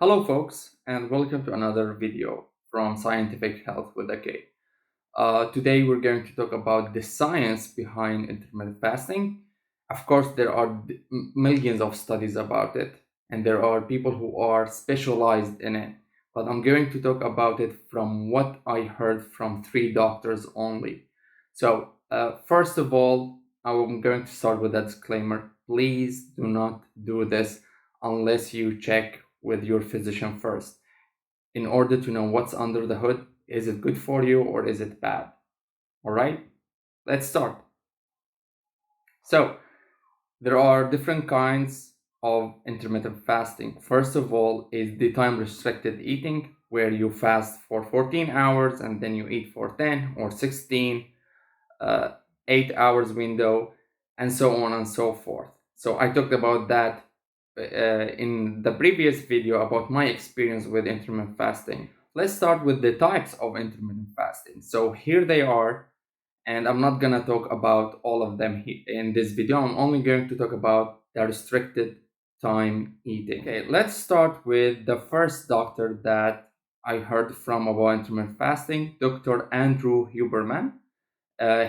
Hello, folks, and welcome to another video from Scientific Health with a K. Today, we're going to talk about the science behind intermittent fasting. Of course, there are millions of studies about it, and there are people who are specialized in it. But I'm going to talk about it from what I heard from three doctors only. First of all, I'm going to start with a disclaimer. Please do not do this unless you check with your physician first in order to know what's under the hood. Is it good for you or is it bad? All right, let's start. So, there are different kinds of intermittent fasting. First of all, is the time restricted eating, where you fast for 14 hours and then you eat for 10 or 16, 8 hours window, and so on and so forth. So, I talked about that in the previous video about my experience with intermittent fasting. Let's start with the types of intermittent fasting. So here they are, and I'm not gonna talk about all of them in this video. I'm only going to talk about the restricted time eating. Okay, let's start with the first doctor that I heard from about intermittent fasting, Dr. Andrew Huberman.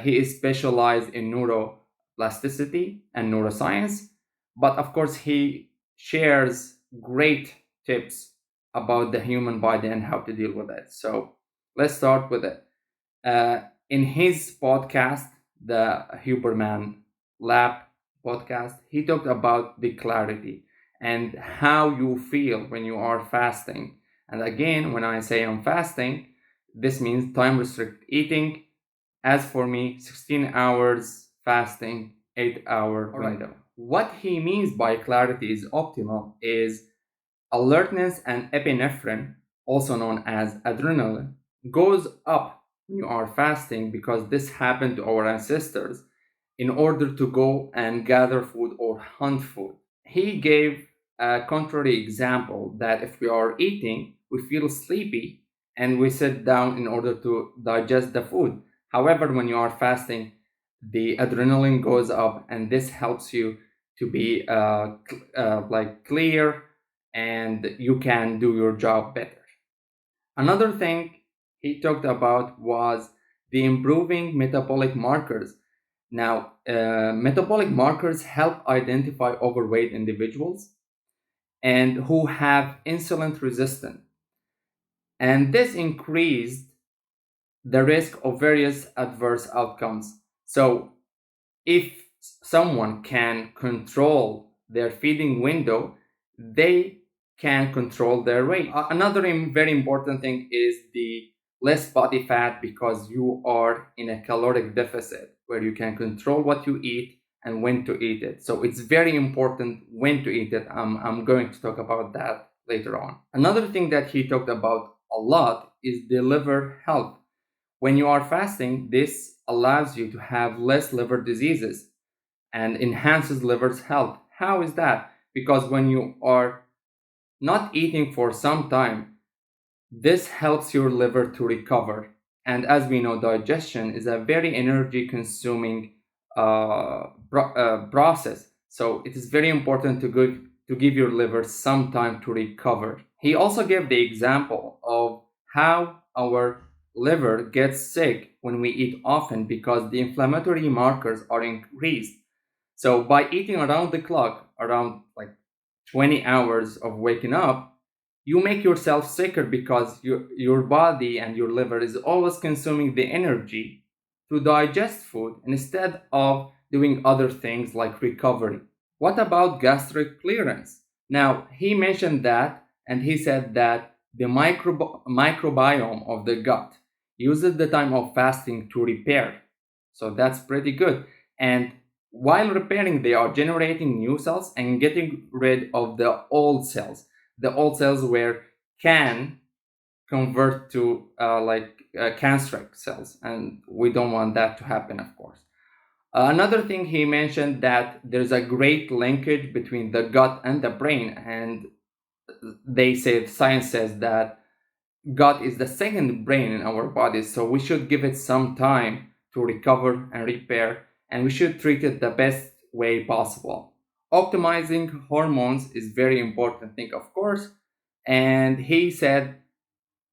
He is specialized in neuroplasticity and neuroscience, but of course, he shares great tips about the human body and how to deal with it. So let's start with it. In his podcast, the Huberman Lab podcast, he talked about the clarity and how you feel when you are fasting. And again, when I say I'm fasting, this means time restricted eating. As for me, 16 hours fasting, 8-hour window. Right. What he means by clarity is optimal is alertness and epinephrine, also known as adrenaline, goes up when you are fasting because this happened to our ancestors in order to go and gather food or hunt food. He gave a contrary example that if we are eating, we feel sleepy and we sit down in order to digest the food. However, when you are fasting, the adrenaline goes up, and this helps you to be clear, and you can do your job better. Another thing he talked about was the improving metabolic markers. Now, metabolic markers help identify overweight individuals and who have insulin resistance, and this increased the risk of various adverse outcomes. So, if someone can control their feeding window, they can control their weight. Another very important thing is the less body fat, because you are in a caloric deficit where you can control what you eat and when to eat it. So it's very important when to eat it. I'm going to talk about that later on. Another thing that he talked about a lot is the liver health. When you are fasting, this allows you to have less liver diseases and enhances liver's health. How is that? Because when you are not eating for some time, this helps your liver to recover. And as we know, digestion is a very energy consuming process. So it is very important to give your liver some time to recover. He also gave the example of how our liver gets sick when we eat often because the inflammatory markers are increased. So by eating around the clock, around like 20 hours of waking up, you make yourself sicker because your body and your liver is always consuming the energy to digest food instead of doing other things like recovery. What about gastric clearance? Now, he mentioned that, and he said that the microbiome of the gut uses the time of fasting to repair. So that's pretty good. And while repairing, they are generating new cells and getting rid of the old cells. The old cells where can convert to cancerous cells, and we don't want that to happen, of course. Another thing he mentioned that there's a great linkage between the gut and the brain, and they said science says that gut is the second brain in our bodies, so we should give it some time to recover and repair, and we should treat it the best way possible. Optimizing hormones is very important thing, of course, And he said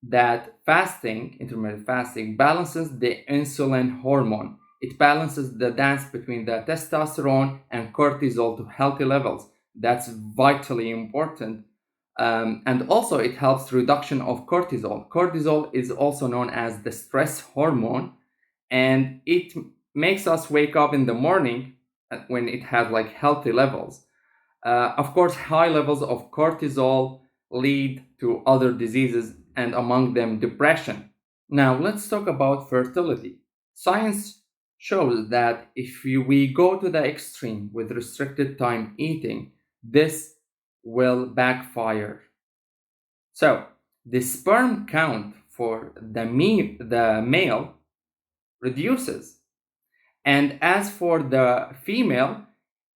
that fasting, intermittent fasting, balances the insulin hormone. It balances the dance between the testosterone and cortisol to healthy levels. That's vitally important. And also, it helps reduction of cortisol. Cortisol is also known as the stress hormone, and it makes us wake up in the morning when it has like healthy levels. Of course, high levels of cortisol lead to other diseases, and among them depression. Now, let's talk about fertility. Science shows that if we go to the extreme with restricted time eating, this will backfire. So, the sperm count for the male reduces, and as for the female,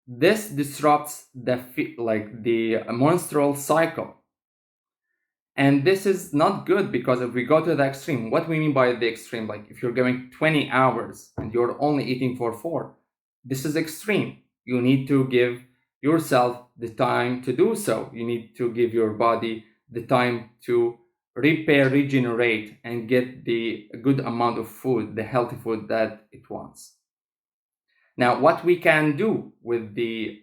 this disrupts the menstrual cycle. And this is not good, because if we go to the extreme, what we mean by the extreme, like if you're going 20 hours and you're only eating for 4, this is extreme. You need to give yourself the time to do so. You need to give your body the time to repair, regenerate, and get the good amount of food, the healthy food that it wants. Now, what we can do with the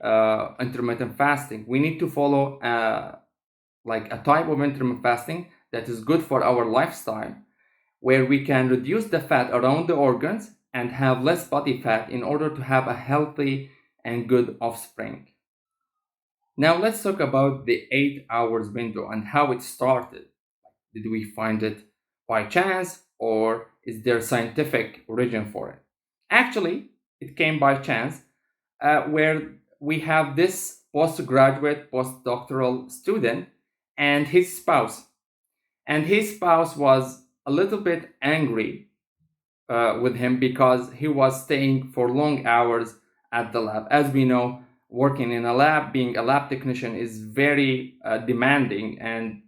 intermittent fasting, we need to follow like a type of intermittent fasting that is good for our lifestyle, where we can reduce the fat around the organs and have less body fat in order to have a healthy and good offspring. Now, let's talk about the 8 hours window and how it started. Did we find it by chance, or is there scientific origin for it? Actually, it came by chance, where we have this postgraduate, postdoctoral student and his spouse. And his spouse was a little bit angry with him because he was staying for long hours at the lab. As we know, working in a lab, being a lab technician is very demanding, and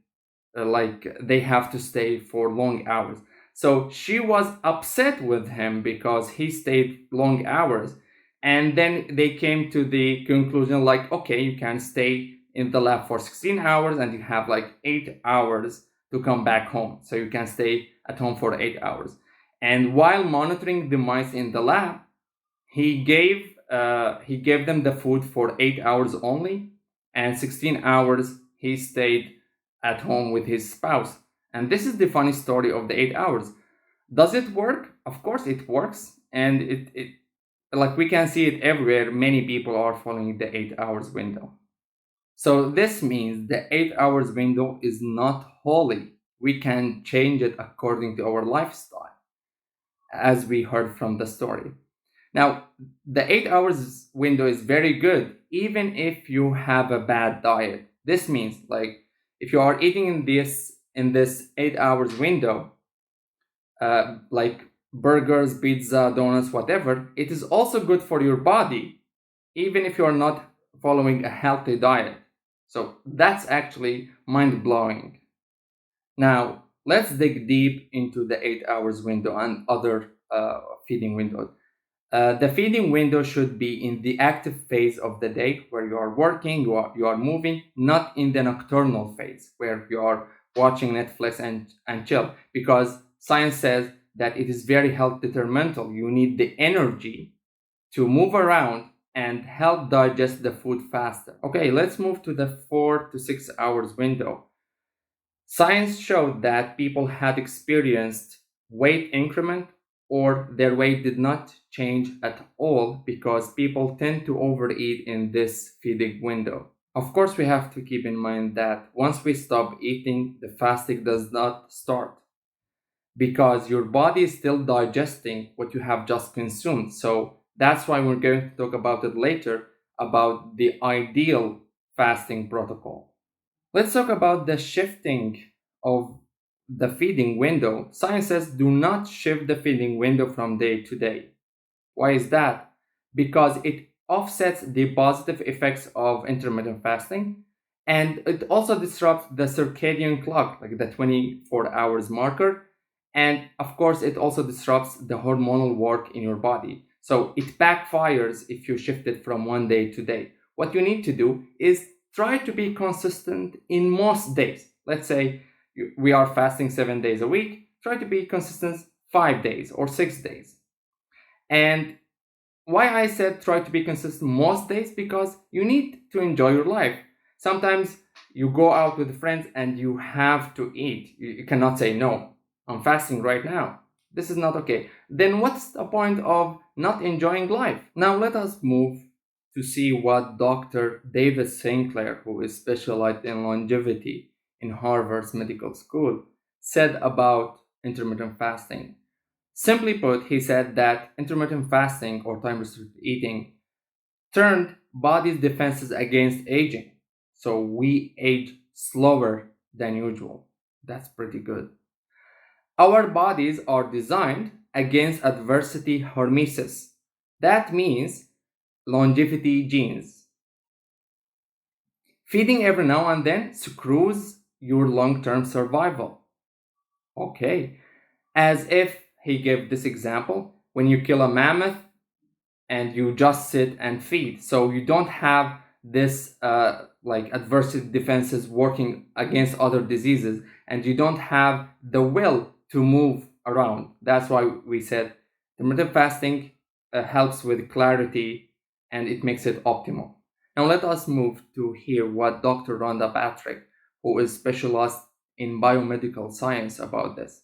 like they have to stay for long hours. So she was upset with him because he stayed long hours. And then they came to the conclusion like, okay, you can stay in the lab for 16 hours and you have like 8 hours to come back home. So you can stay at home for 8 hours. And while monitoring the mice in the lab, he gave them the food for 8 hours only, and 16 hours he stayed at home with his spouse. And this is the funny story of the 8 hours. Does it work? Of course it works, and it like we can see it everywhere. Many people are following the 8 hours window. So this means the 8 hours window is not holy. We can change it according to our lifestyle, as we heard from the story. Now, the 8 hours window is very good even if you have a bad diet. This means like if you are eating in this 8 hours window, like burgers, pizza, donuts, whatever, it is also good for your body, even if you are not following a healthy diet. So that's actually mind blowing. Now, let's dig deep into the 8 hours window and other feeding windows. The feeding window should be in the active phase of the day, where you are working, you are moving, not in the nocturnal phase where you are watching Netflix and chill, because science says that it is very health detrimental. You need the energy to move around and help digest the food faster. Okay, let's move to the 4 to 6 hours window. Science showed that people had experienced weight increment, or their weight did not change at all, because people tend to overeat in this feeding window. Of course, we have to keep in mind that once we stop eating, the fasting does not start, because your body is still digesting what you have just consumed. So that's why we're going to talk about it later, about the ideal fasting protocol. Let's talk about the shifting of the feeding window. Science says do not shift the feeding window from day to day. Why is that? Because it offsets the positive effects of intermittent fasting, and it also disrupts the circadian clock, like the 24 hours marker. And of course, it also disrupts the hormonal work in your body. So it backfires if you shift it from one day to day. What you need to do is try to be consistent in most days. Let's say we are fasting 7 days a week. Try to be consistent 5 days or 6 days. And why I said try to be consistent most days, because you need to enjoy your life. Sometimes you go out with friends and you have to eat. You cannot say no. I'm fasting right now. This is not okay. Then what's the point of not enjoying life? Now let us move to see what Dr. David Sinclair, who is specialized in longevity in Harvard's medical school, said about intermittent fasting. Simply put, he said that intermittent fasting or time restricted eating turned body's defenses against aging. So we age slower than usual. That's pretty good. Our bodies are designed against adversity hormesis. That means longevity genes. Feeding every now and then screws your long-term survival. Okay. As if he gave this example, when you kill a mammoth and you just sit and feed, so you don't have this like adversity defenses working against other diseases, and you don't have the will to move around. That's why we said intermittent fasting helps with clarity and it makes it optimal. Now let us move to hear what Dr. Rohnda Patrick, who is specialized in biomedical science, about this.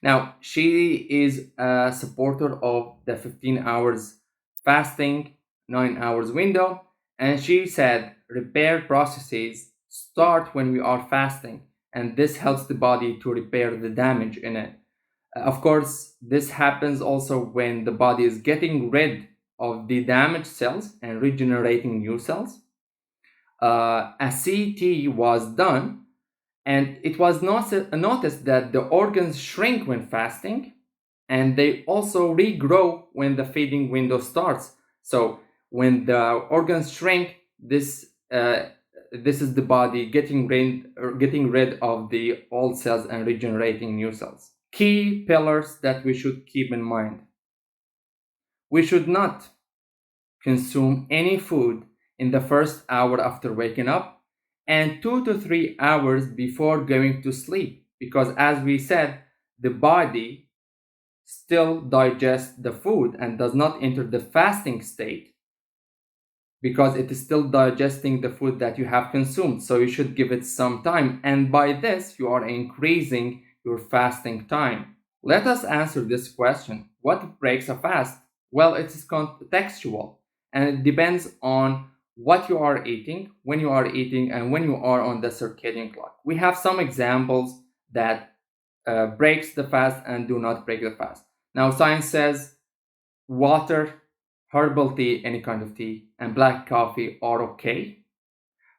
Now, she is a supporter of the 15 hours fasting, 9 hours window, and she said repair processes start when we are fasting, and this helps the body to repair the damage in it. Of course, this happens also when the body is getting rid of the damaged cells and regenerating new cells. A CT was done, and it was noticed that the organs shrink when fasting, and they also regrow when the feeding window starts. So when the organs shrink, this is the body getting rid of the old cells and regenerating new cells. Key pillars that we should keep in mind: we should not consume any food in the first hour after waking up and 2 to 3 hours before going to sleep, because as we said, the body still digests the food and does not enter the fasting state because it is still digesting the food that you have consumed. So you should give it some time, and by this you are increasing your fasting time. Let us answer this question: what breaks a fast? Well, it is contextual, and it depends on what you are eating, when you are eating, and when you are on the circadian clock. We have some examples that breaks the fast and do not break the fast. Now, science says water, herbal tea, any kind of tea, and black coffee are okay.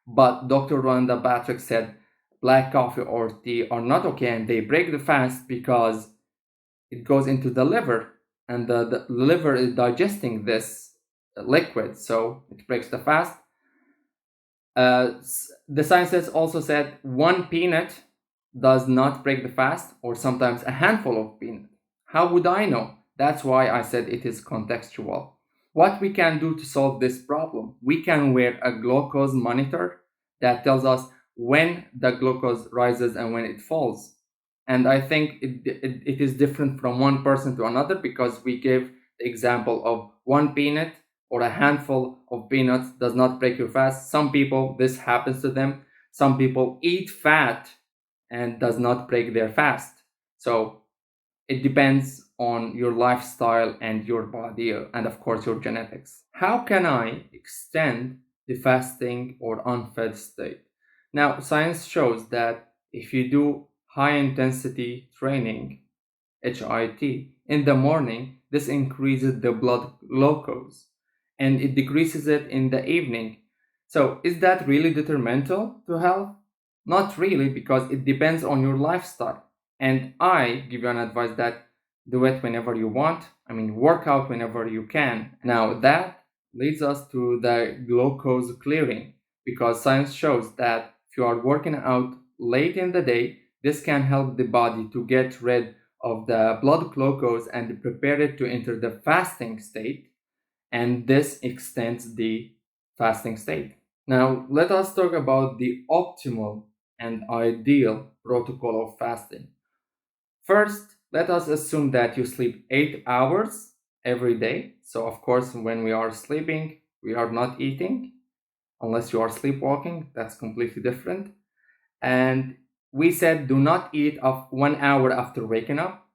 But Dr. Rohnda Patrick said black coffee or tea are not okay, and they break the fast because it goes into the liver, and the liver is digesting this liquid, so it breaks the fast. The scientists also said one peanut does not break the fast, or sometimes a handful of peanut. How would I know? That's why I said it is contextual. What we can do to solve this problem: we can wear a glucose monitor that tells us when the glucose rises and when it falls. And I think it is different from one person to another, because we gave the example of one peanut or a handful of peanuts does not break your fast. Some people, this happens to them. Some people eat fat and does not break their fast. So it depends on your lifestyle and your body, and of course your genetics. How can I extend the fasting or unfed state? Now, science shows that if you do high intensity training, HIT, in the morning, this increases the blood glucose and it decreases it in the evening. So is that really detrimental to health? Not really, because it depends on your lifestyle. And I give you an advice that do it whenever you want. I mean, work out whenever you can. Now that leads us to the glucose clearing, because science shows that if you are working out late in the day, this can help the body to get rid of the blood glucose and prepare it to enter the fasting state, and this extends the fasting state. Now let us talk about the optimal and ideal protocol of fasting. First, let us assume that you sleep 8 hours every day. So, of course, when we are sleeping, we are not eating unless you are sleepwalking. That's completely different. And we said do not eat of 1 hour after waking up,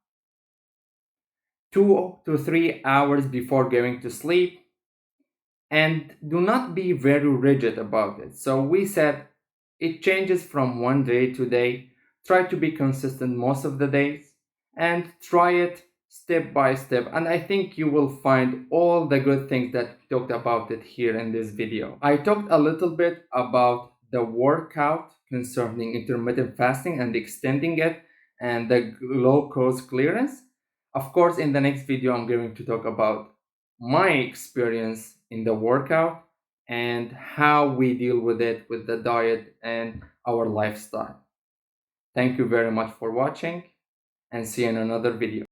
2 to 3 hours before going to sleep, and do not be very rigid about it. So we said it changes from one day to day. Try to be consistent most of the days and try it step by step. And I think you will find all the good things that we talked about it here in this video. I talked a little bit about the workout concerning intermittent fasting and extending it and the glucose clearance. Of course, in the next video, I'm going to talk about my experience in the workout and how we deal with it with the diet and our lifestyle. Thank you very much for watching and see you in another video.